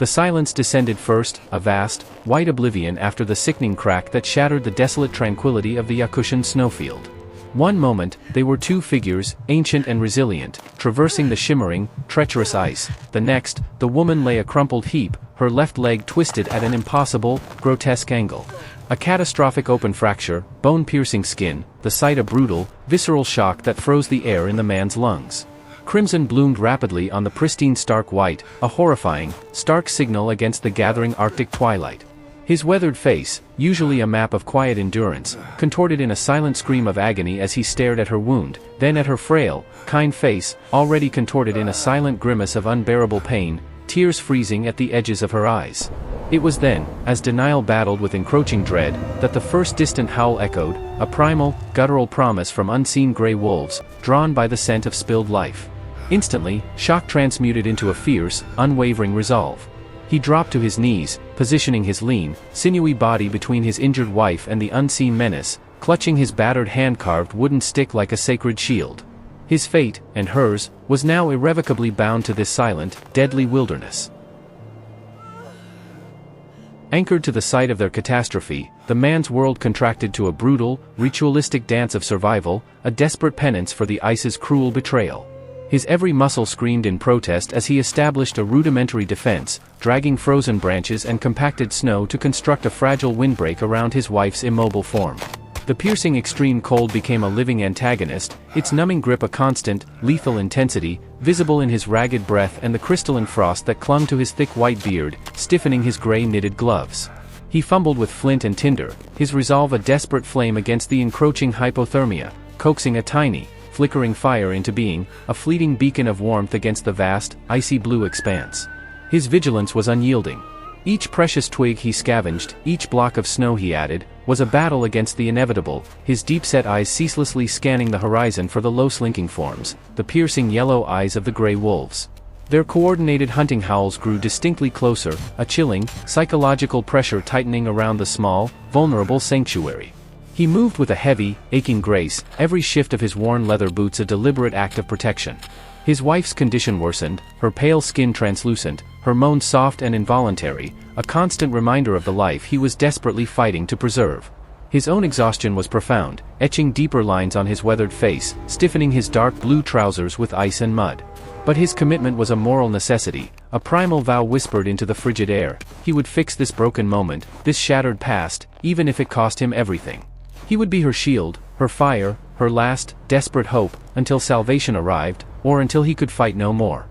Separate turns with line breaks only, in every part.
The silence descended first, a vast, white oblivion after the sickening crack that shattered the desolate tranquility of the Yakutian snowfield. One moment, they were two figures, ancient and resilient, traversing the shimmering, treacherous ice. The next, the woman lay a crumpled heap, her left leg twisted at an impossible, grotesque angle. A catastrophic open fracture, bone-piercing skin, the sight a brutal, visceral shock that froze the air in the man's lungs. Crimson bloomed rapidly on the pristine stark white, a horrifying, stark signal against the gathering Arctic twilight. His weathered face, usually a map of quiet endurance, contorted in a silent scream of agony as he stared at her wound, then at her frail, kind face, already contorted in a silent grimace of unbearable pain, tears freezing at the edges of her eyes. It was then, as denial battled with encroaching dread, that the first distant howl echoed, a primal, guttural promise from unseen gray wolves, drawn by the scent of spilled life. Instantly, shock transmuted into a fierce, unwavering resolve. He dropped to his knees, positioning his lean, sinewy body between his injured wife and the unseen menace, clutching his battered hand-carved wooden stick like a sacred shield. His fate, and hers, was now irrevocably bound to this silent, deadly wilderness. Anchored to the site of their catastrophe, the man's world contracted to a brutal, ritualistic dance of survival, a desperate penance for the ice's cruel betrayal. His every muscle screamed in protest as he established a rudimentary defense, dragging frozen branches and compacted snow to construct a fragile windbreak around his wife's immobile form. The piercing extreme cold became a living antagonist, its numbing grip a constant, lethal intensity, visible in his ragged breath and the crystalline frost that clung to his thick white beard, stiffening his gray knitted gloves. He fumbled with flint and tinder, his resolve a desperate flame against the encroaching hypothermia, coaxing a tiny, flickering fire into being, a fleeting beacon of warmth against the vast, icy blue expanse. His vigilance was unyielding. Each precious twig he scavenged, each block of snow he added, was a battle against the inevitable, his deep-set eyes ceaselessly scanning the horizon for the low-slinking forms, the piercing yellow eyes of the gray wolves. Their coordinated hunting howls grew distinctly closer, a chilling, psychological pressure tightening around the small, vulnerable sanctuary. He moved with a heavy, aching grace, every shift of his worn leather boots a deliberate act of protection. His wife's condition worsened, her pale skin translucent, her moans soft and involuntary, a constant reminder of the life he was desperately fighting to preserve. His own exhaustion was profound, etching deeper lines on his weathered face, stiffening his dark blue trousers with ice and mud. But his commitment was a moral necessity, a primal vow whispered into the frigid air. He would fix this broken moment, this shattered past, even if it cost him everything. He would be her shield, her fire, her last, desperate hope, until salvation arrived, or until he could fight no more.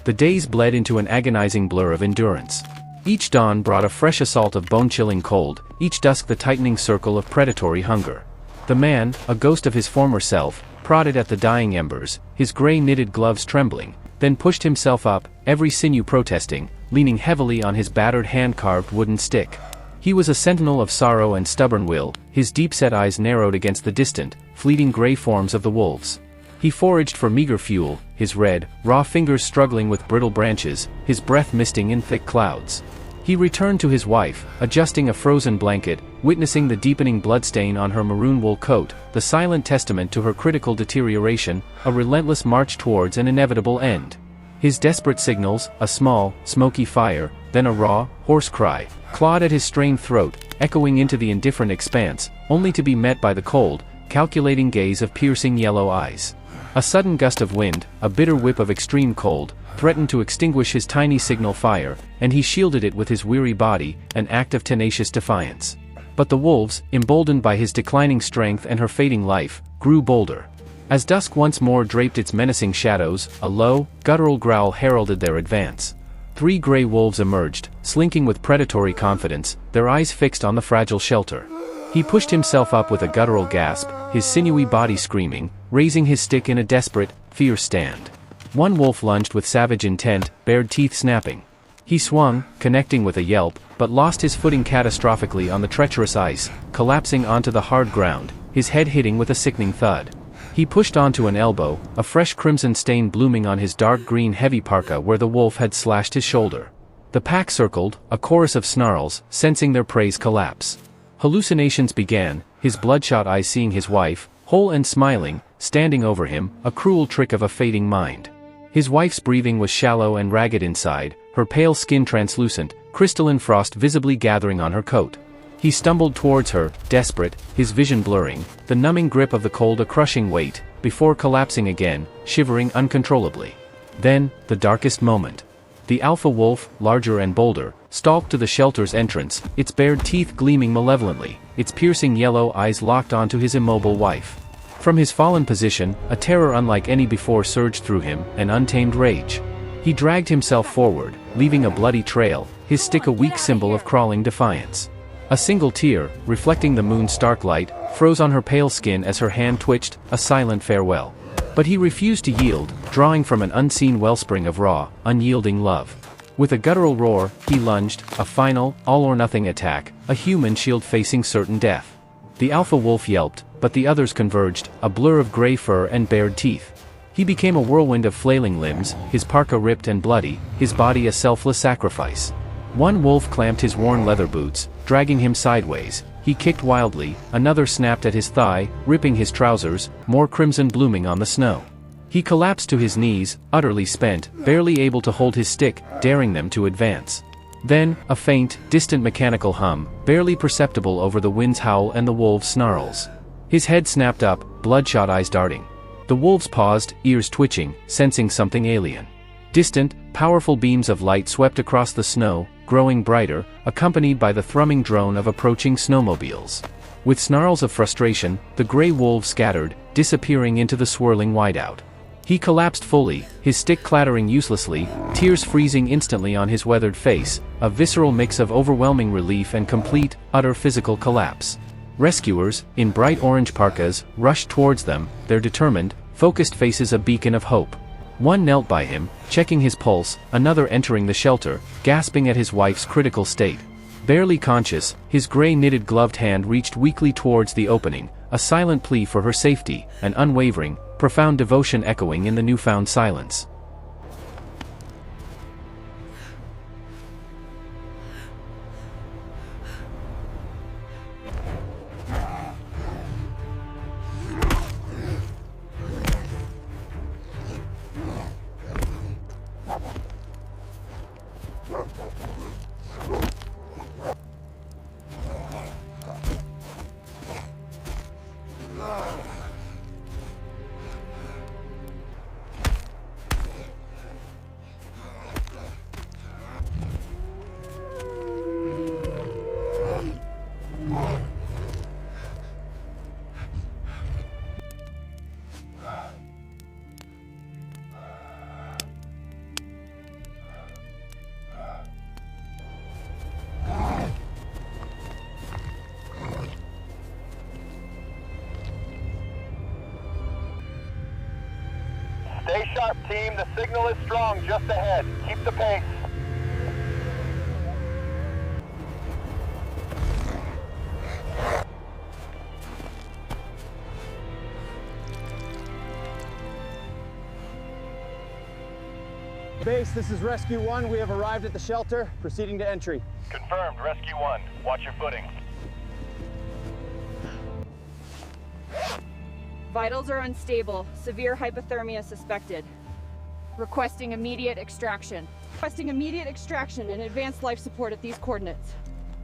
The days bled into an agonizing blur of endurance. Each dawn brought a fresh assault of bone-chilling cold, each dusk the tightening circle of predatory hunger. The man, a ghost of his former self, prodded at the dying embers, his gray knitted gloves trembling, then pushed himself up, every sinew protesting, leaning heavily on his battered hand-carved wooden stick. He was a sentinel of sorrow and stubborn will, his deep-set eyes narrowed against the distant, fleeting gray forms of the wolves. He foraged for meager fuel, his red, raw fingers struggling with brittle branches, his breath misting in thick clouds. He returned to his wife, adjusting a frozen blanket, witnessing the deepening bloodstain on her maroon wool coat, the silent testament to her critical deterioration, a relentless march towards an inevitable end. His desperate signals, a small, smoky fire, then a raw, hoarse cry, clawed at his strained throat, echoing into the indifferent expanse, only to be met by the cold, calculating gaze of piercing yellow eyes. A sudden gust of wind, a bitter whip of extreme cold, threatened to extinguish his tiny signal fire, and he shielded it with his weary body, an act of tenacious defiance. But the wolves, emboldened by his declining strength and her fading life, grew bolder. As dusk once more draped its menacing shadows, a low, guttural growl heralded their advance. 3 gray wolves emerged, slinking with predatory confidence, their eyes fixed on the fragile shelter. He pushed himself up with a guttural gasp, his sinewy body screaming, raising his stick in a desperate, fierce stand. One wolf lunged with savage intent, bared teeth snapping. He swung, connecting with a yelp, but lost his footing catastrophically on the treacherous ice, collapsing onto the hard ground, his head hitting with a sickening thud. He pushed onto an elbow, a fresh crimson stain blooming on his dark green heavy parka where the wolf had slashed his shoulder. The pack circled, a chorus of snarls, sensing their prey's collapse. Hallucinations began, his bloodshot eyes seeing his wife, whole and smiling, standing over him, a cruel trick of a fading mind. His wife's breathing was shallow and ragged inside, her pale skin translucent, crystalline frost visibly gathering on her coat. He stumbled towards her, desperate, his vision blurring, the numbing grip of the cold a crushing weight, before collapsing again, shivering uncontrollably. Then, the darkest moment. The alpha wolf, larger and bolder, stalked to the shelter's entrance, its bared teeth gleaming malevolently, its piercing yellow eyes locked onto his immobile wife. From his fallen position, a terror unlike any before surged through him, an untamed rage. He dragged himself forward, leaving a bloody trail, his stick a weak symbol of crawling defiance. A single tear, reflecting the moon's stark light, froze on her pale skin as her hand twitched, a silent farewell. But he refused to yield, drawing from an unseen wellspring of raw, unyielding love. With a guttural roar, he lunged, a final, all-or-nothing attack, a human shield facing certain death. The alpha wolf yelped, but the others converged, a blur of gray fur and bared teeth. He became a whirlwind of flailing limbs, his parka ripped and bloody, his body a selfless sacrifice. One wolf clamped his worn leather boots, dragging him sideways. He kicked wildly, another snapped at his thigh, ripping his trousers, more crimson blooming on the snow. He collapsed to his knees, utterly spent, barely able to hold his stick, daring them to advance. Then, a faint, distant mechanical hum, barely perceptible over the wind's howl and the wolves' snarls. His head snapped up, bloodshot eyes darting. The wolves paused, ears twitching, sensing something alien. Distant, powerful beams of light swept across the snow, growing brighter, accompanied by the thrumming drone of approaching snowmobiles. With snarls of frustration, the gray wolves scattered, disappearing into the swirling whiteout. He collapsed fully, his stick clattering uselessly, tears freezing instantly on his weathered face, a visceral mix of overwhelming relief and complete, utter physical collapse. Rescuers, in bright orange parkas, rushed towards them, their determined, focused faces a beacon of hope. One knelt by him, checking his pulse, another entering the shelter, gasping at his wife's critical state. Barely conscious, his gray knitted gloved hand reached weakly towards the opening, a silent plea for her safety, an unwavering, profound devotion echoing in the newfound silence.
Stay sharp, team. The signal is strong just ahead. Keep the pace.
Base, this is Rescue 1. We have arrived at the shelter. Proceeding to entry.
Confirmed, Rescue 1. Watch your footing.
Vitals are unstable. Severe hypothermia suspected. Requesting immediate extraction. Requesting immediate extraction and advanced life support at these coordinates.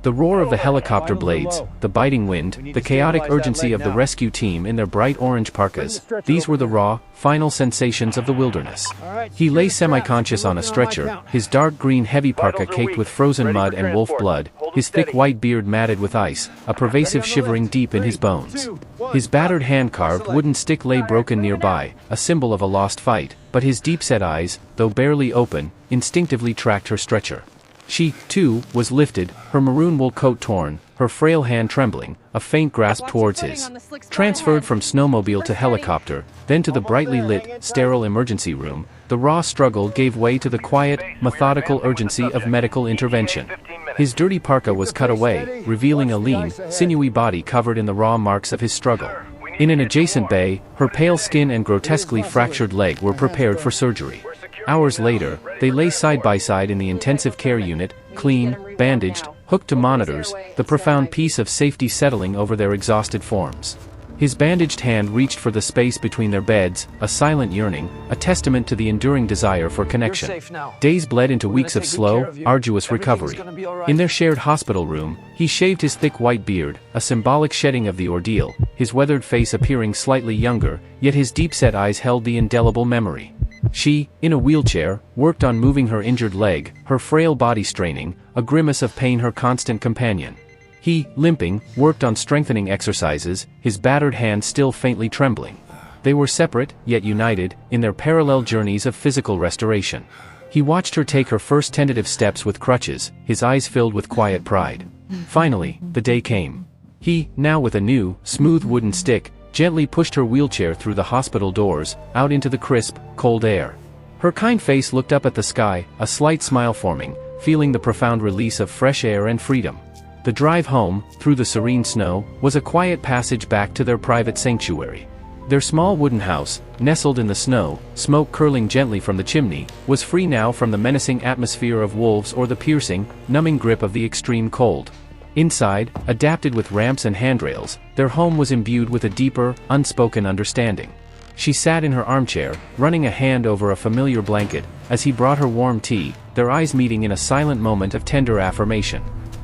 The roar of the helicopter blades, the biting wind, the chaotic urgency of the rescue team in their bright orange parkas, these were the raw, final sensations of the wilderness. He lay semi-conscious on a stretcher, his dark green heavy parka caked with frozen mud and wolf blood, his thick white beard matted with ice, a pervasive shivering deep in his bones. His battered hand-carved wooden stick lay broken nearby, a symbol of a lost fight, but his deep-set eyes, though barely open, instinctively tracked her stretcher. She, too, was lifted, her maroon wool coat torn, her frail hand trembling, a faint grasp towards his. Transferred from snowmobile to helicopter, then to the brightly lit, sterile emergency room, the raw struggle gave way to the quiet, methodical urgency of medical intervention. His dirty parka was cut away, revealing a lean, sinewy body covered in the raw marks of his struggle. In an adjacent bay, her pale skin and grotesquely fractured leg were prepared for surgery. Hours later, they lay side by side in the intensive care unit, clean, bandaged, hooked to monitors, the profound peace of safety settling over their exhausted forms. His bandaged hand reached for the space between their beds, a silent yearning, a testament to the enduring desire for connection.
You're safe now.
Days bled into weeks of
take good care
slow,
of you.
arduous
Everything's
recovery.
gonna be all right.
In their shared hospital room, he shaved his thick white beard, a symbolic shedding of the ordeal, his weathered face appearing slightly younger, yet his deep-set eyes held the indelible memory. She, in a wheelchair, worked on moving her injured leg, her frail body straining, a grimace of pain her constant companion. He, limping, worked on strengthening exercises, his battered hand still faintly trembling. They were separate, yet united, in their parallel journeys of physical restoration. He watched her take her first tentative steps with crutches, his eyes filled with quiet pride. Finally, the day came. He, now with a new, smooth wooden stick, gently pushed her wheelchair through the hospital doors, out into the crisp, cold air. Her kind face looked up at the sky, a slight smile forming, feeling the profound release of fresh air and freedom. The drive home, through the serene snow, was a quiet passage back to their private sanctuary. Their small wooden house, nestled in the snow, smoke curling gently from the chimney, was free now from the menacing atmosphere of wolves or the piercing, numbing grip of the extreme cold. Inside, adapted with ramps and handrails, their home was imbued with a deeper, unspoken understanding. She sat in her armchair, running a hand over a familiar blanket, as he brought her warm tea, their eyes meeting in a silent moment of tender affirmation.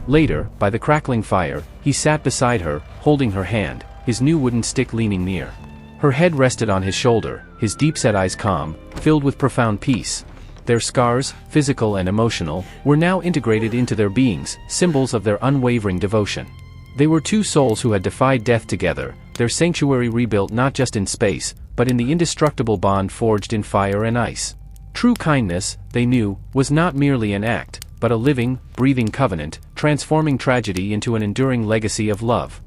Later, by the crackling fire, he sat beside her, holding her hand, his new wooden stick leaning near. Her head rested on his shoulder, his deep-set eyes calm, filled with profound peace. Their scars, physical and emotional, were now integrated into their beings, symbols of their unwavering devotion. They were two souls who had defied death together, their sanctuary rebuilt not just in space, but in the indestructible bond forged in fire and ice. True kindness, they knew, was not merely an act, but a living, breathing covenant, transforming tragedy into an enduring legacy of love.